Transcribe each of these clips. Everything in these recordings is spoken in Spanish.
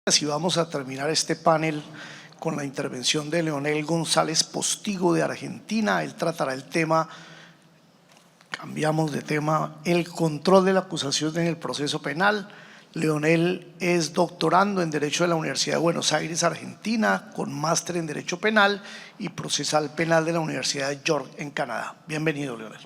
Y vamos a terminar este panel con la intervención de Leonel González Postigo de Argentina. Él tratará el tema, cambiamos de tema, el control de la acusación en el proceso penal. Leonel es doctorando en Derecho de la Universidad de Buenos Aires, Argentina, con máster en Derecho Penal y Procesal Penal de la Universidad de York en Canadá. Bienvenido, Leonel.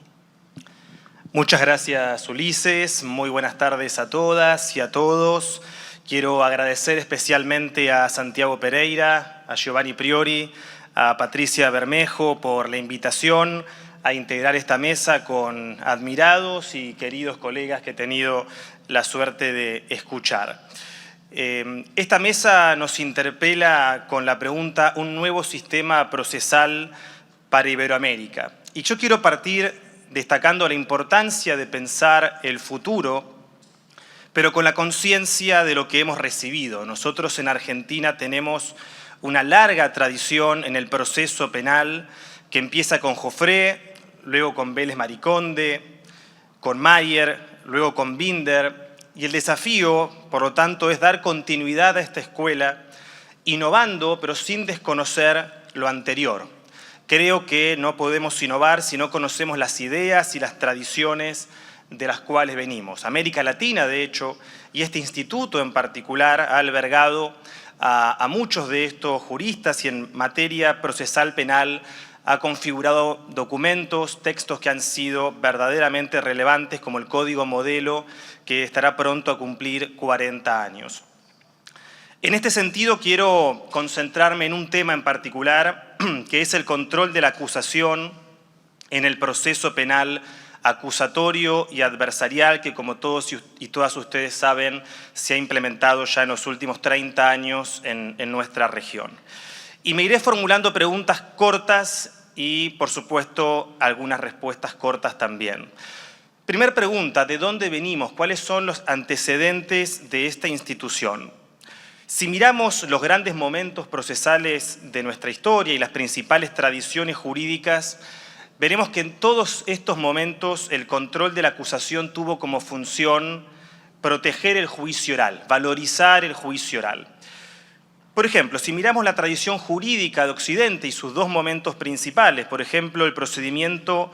Muchas gracias, Ulises. Muy buenas tardes a todas y a todos. Quiero agradecer especialmente a Santiago Pereira, a Giovanni Priori, a Patricia Bermejo por la invitación a integrar esta mesa con admirados y queridos colegas que he tenido la suerte de escuchar. Esta mesa nos interpela con la pregunta «Un nuevo sistema procesal para Iberoamérica». Y yo quiero partir destacando la importancia de pensar el futuro, pero con la conciencia de lo que hemos recibido. Nosotros en Argentina tenemos una larga tradición en el proceso penal que empieza con Jofré, luego con Vélez Mariconde, con Mayer, luego con Binder, y el desafío, por lo tanto, es dar continuidad a esta escuela, innovando, pero sin desconocer lo anterior. Creo que no podemos innovar si no conocemos las ideas y las tradiciones de las cuales venimos. América Latina, de hecho, y este instituto en particular ha albergado a muchos de estos juristas y en materia procesal penal ha configurado documentos, textos que han sido verdaderamente relevantes, como el Código Modelo, que estará pronto a cumplir 40 años. En este sentido, quiero concentrarme en un tema en particular, que es el control de la acusación en el proceso penal acusatorio y adversarial, que como todos y todas ustedes saben, se ha implementado ya en los últimos 30 años en nuestra región. Y me iré formulando preguntas cortas y, por supuesto, algunas respuestas cortas también. Primer pregunta, ¿de dónde venimos? ¿Cuáles son los antecedentes de esta institución? Si miramos los grandes momentos procesales de nuestra historia y las principales tradiciones jurídicas, veremos que en todos estos momentos el control de la acusación tuvo como función proteger el juicio oral, valorizar el juicio oral. Por ejemplo, si miramos la tradición jurídica de Occidente y sus dos momentos principales, por ejemplo, el procedimiento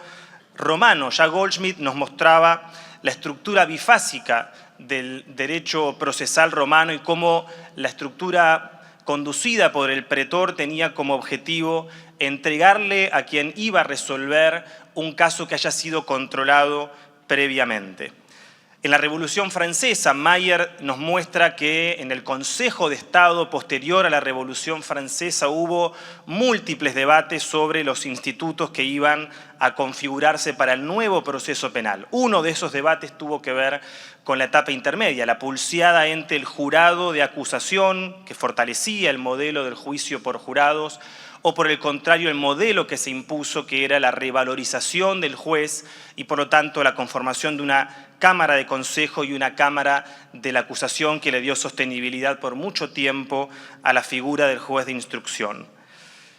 romano, ya Goldschmidt nos mostraba la estructura bifásica del derecho procesal romano y cómo la estructura conducida por el pretor tenía como objetivo entregarle a quien iba a resolver un caso que haya sido controlado previamente. En la Revolución Francesa, Mayer nos muestra que en el Consejo de Estado posterior a la Revolución Francesa hubo múltiples debates sobre los institutos que iban a configurarse para el nuevo proceso penal. Uno de esos debates tuvo que ver con la etapa intermedia, la pulseada entre el jurado de acusación, que fortalecía el modelo del juicio por jurados, o por el contrario el modelo que se impuso, que era la revalorización del juez y por lo tanto la conformación de una cámara de consejo y una cámara de la acusación que le dio sostenibilidad por mucho tiempo a la figura del juez de instrucción.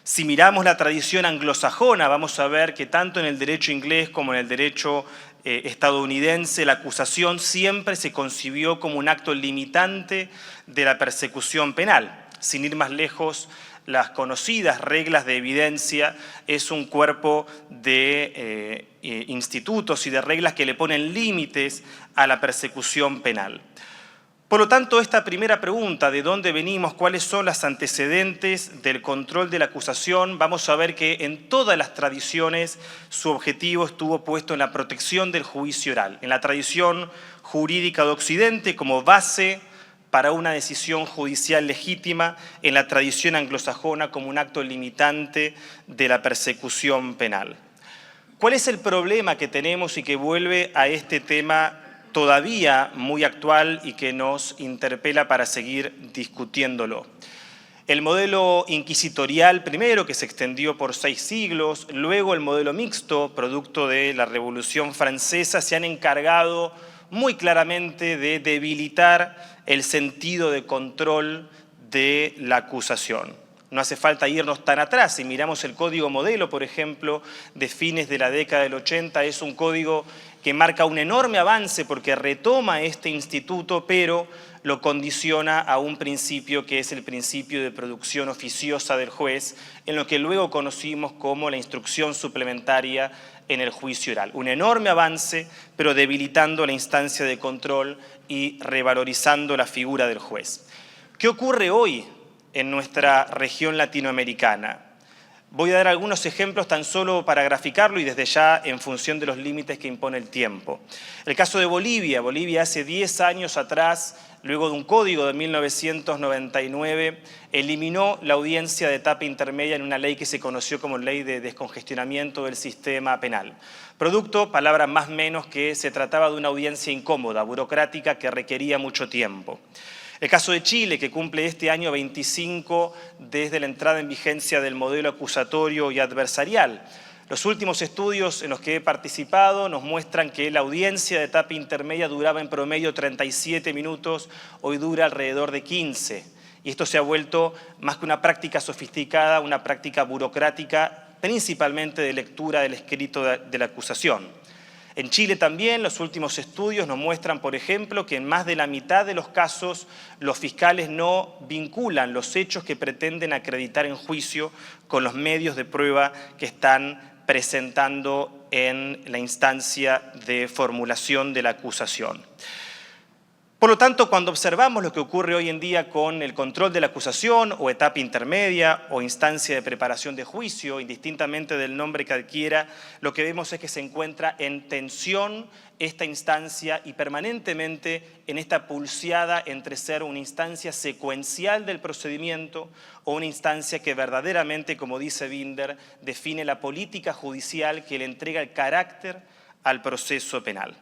Si miramos la tradición anglosajona, vamos a ver que tanto en el derecho inglés como en el derecho estadounidense, la acusación siempre se concibió como un acto limitante de la persecución penal. Sin ir más lejos, las conocidas reglas de evidencia es un cuerpo de institutos y de reglas que le ponen límites a la persecución penal. Por lo tanto, esta primera pregunta, ¿de dónde venimos? ¿Cuáles son los antecedentes del control de la acusación? Vamos a ver que en todas las tradiciones su objetivo estuvo puesto en la protección del juicio oral. En la tradición jurídica de Occidente como base para una decisión judicial legítima, en la tradición anglosajona como un acto limitante de la persecución penal. ¿Cuál es el problema que tenemos y que vuelve a este tema todavía muy actual y que nos interpela para seguir discutiéndolo? El modelo inquisitorial primero, que se extendió por 6 siglos, luego el modelo mixto, producto de la Revolución Francesa, se han encargado muy claramente de debilitar el sentido de control de la acusación. No hace falta irnos tan atrás. Si miramos el Código Modelo, por ejemplo, de fines de la década del 80, es un código que marca un enorme avance porque retoma este instituto, pero lo condiciona a un principio que es el principio de producción oficiosa del juez, en lo que luego conocimos como la instrucción suplementaria en el juicio oral. Un enorme avance, pero debilitando la instancia de control y revalorizando la figura del juez. ¿Qué ocurre hoy en nuestra región latinoamericana? Voy a dar algunos ejemplos tan solo para graficarlo y desde ya en función de los límites que impone el tiempo. El caso de Bolivia. Bolivia hace 10 años atrás, luego de un código de 1999, eliminó la audiencia de etapa intermedia en una ley que se conoció como Ley de Descongestionamiento del Sistema Penal. Producto, palabras más menos, que se trataba de una audiencia incómoda, burocrática, que requería mucho tiempo. El caso de Chile, que cumple este año 25 desde la entrada en vigencia del modelo acusatorio y adversarial. Los últimos estudios en los que he participado nos muestran que la audiencia de etapa intermedia duraba en promedio 37 minutos, hoy dura alrededor de 15. Y esto se ha vuelto más que una práctica sofisticada, una práctica burocrática, principalmente de lectura del escrito de la acusación. En Chile también los últimos estudios nos muestran, por ejemplo, que en más de la mitad de los casos los fiscales no vinculan los hechos que pretenden acreditar en juicio con los medios de prueba que están presentando en la instancia de formulación de la acusación. Por lo tanto, cuando observamos lo que ocurre hoy en día con el control de la acusación o etapa intermedia o instancia de preparación de juicio, indistintamente del nombre que adquiera, lo que vemos es que se encuentra en tensión esta instancia y permanentemente en esta pulseada entre ser una instancia secuencial del procedimiento o una instancia que verdaderamente, como dice Binder, define la política judicial que le entrega el carácter al proceso penal.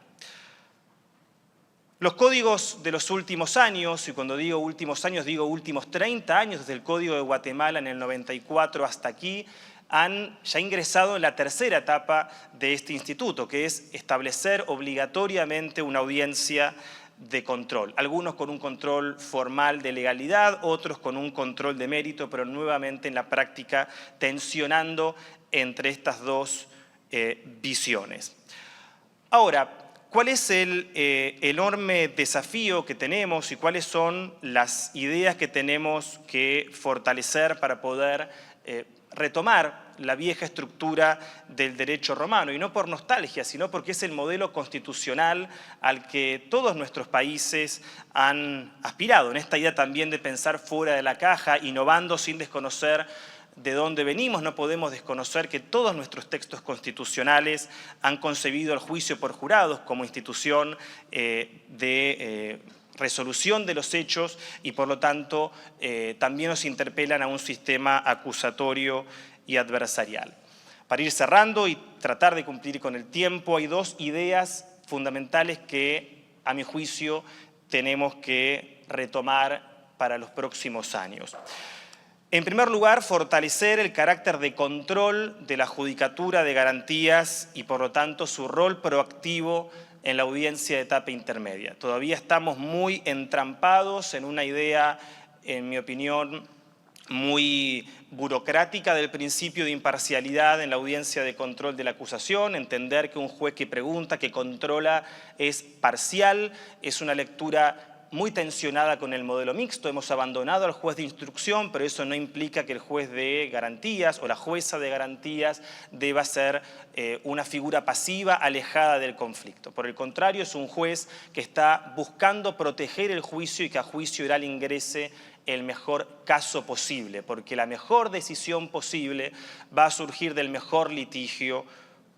Los códigos de los últimos años, y cuando digo últimos años digo últimos 30 años, desde el Código de Guatemala en el 94 hasta aquí, han ya ingresado en la tercera etapa de este instituto, que es establecer obligatoriamente una audiencia de control. Algunos con un control formal de legalidad, otros con un control de mérito, pero nuevamente en la práctica tensionando entre estas dos visiones. Ahora, ¿cuál es el enorme desafío que tenemos y cuáles son las ideas que tenemos que fortalecer para poder retomar la vieja estructura del derecho romano? Y no por nostalgia, sino porque es el modelo constitucional al que todos nuestros países han aspirado, en esta idea también de pensar fuera de la caja, innovando sin desconocer de dónde venimos. No podemos desconocer que todos nuestros textos constitucionales han concebido el juicio por jurados como institución de resolución de los hechos y por lo tanto también nos interpelan a un sistema acusatorio y adversarial. Para ir cerrando y tratar de cumplir con el tiempo, hay dos ideas fundamentales que, a mi juicio, tenemos que retomar para los próximos años. En primer lugar, fortalecer el carácter de control de la judicatura de garantías y, por lo tanto, su rol proactivo en la audiencia de etapa intermedia. Todavía estamos muy entrampados en una idea, en mi opinión, muy burocrática del principio de imparcialidad en la audiencia de control de la acusación, entender que un juez que pregunta, que controla, es parcial, es una lectura muy tensionada con el modelo mixto. Hemos abandonado al juez de instrucción, pero eso no implica que el juez de garantías o la jueza de garantías deba ser una figura pasiva alejada del conflicto. Por el contrario, es un juez que está buscando proteger el juicio y que a juicio oral ingrese el mejor caso posible, porque la mejor decisión posible va a surgir del mejor litigio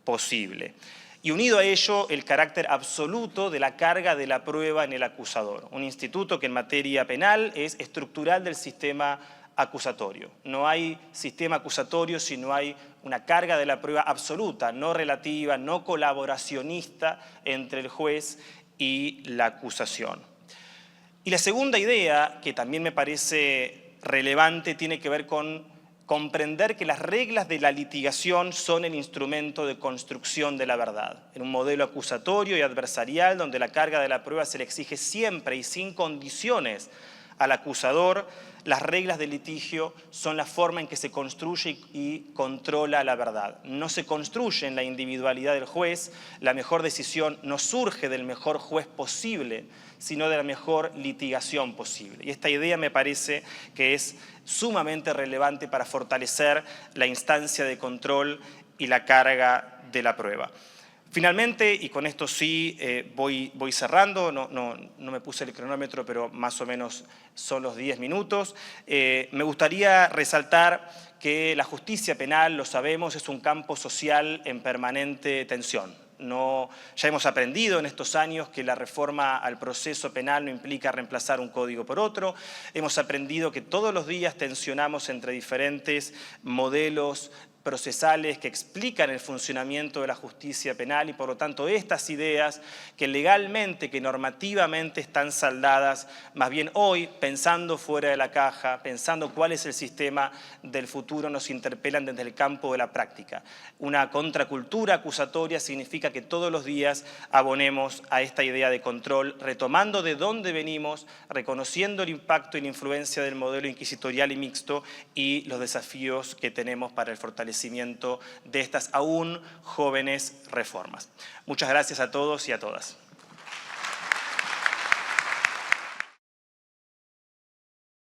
posible. Y unido a ello, el carácter absoluto de la carga de la prueba en el acusador. Un instituto que en materia penal es estructural del sistema acusatorio. No hay sistema acusatorio si no hay una carga de la prueba absoluta, no relativa, no colaboracionista entre el juez y la acusación. Y la segunda idea, que también me parece relevante, tiene que ver con comprender que las reglas de la litigación son el instrumento de construcción de la verdad. En un modelo acusatorio y adversarial donde la carga de la prueba se le exige siempre y sin condiciones al acusador. Las reglas del litigio son la forma en que se construye y controla la verdad. No se construye en la individualidad del juez, la mejor decisión no surge del mejor juez posible, sino de la mejor litigación posible. Y esta idea me parece que es sumamente relevante para fortalecer la instancia de control y la carga de la prueba. Finalmente, y con esto sí voy cerrando, no me puse el cronómetro, pero más o menos son los 10 minutos. Me gustaría resaltar que la justicia penal, lo sabemos, es un campo social en permanente tensión. Ya hemos aprendido en estos años que la reforma al proceso penal no implica reemplazar un código por otro. Hemos aprendido que todos los días tensionamos entre diferentes modelos procesales que explican el funcionamiento de la justicia penal y por lo tanto estas ideas que legalmente, que normativamente están saldadas, más bien hoy pensando fuera de la caja, pensando cuál es el sistema del futuro, nos interpelan desde el campo de la práctica. Una contracultura acusatoria significa que todos los días abonemos a esta idea de control, retomando de dónde venimos, reconociendo el impacto y la influencia del modelo inquisitorial y mixto y los desafíos que tenemos para el fortalecimiento de estas aún jóvenes reformas. Muchas gracias a todos y a todas.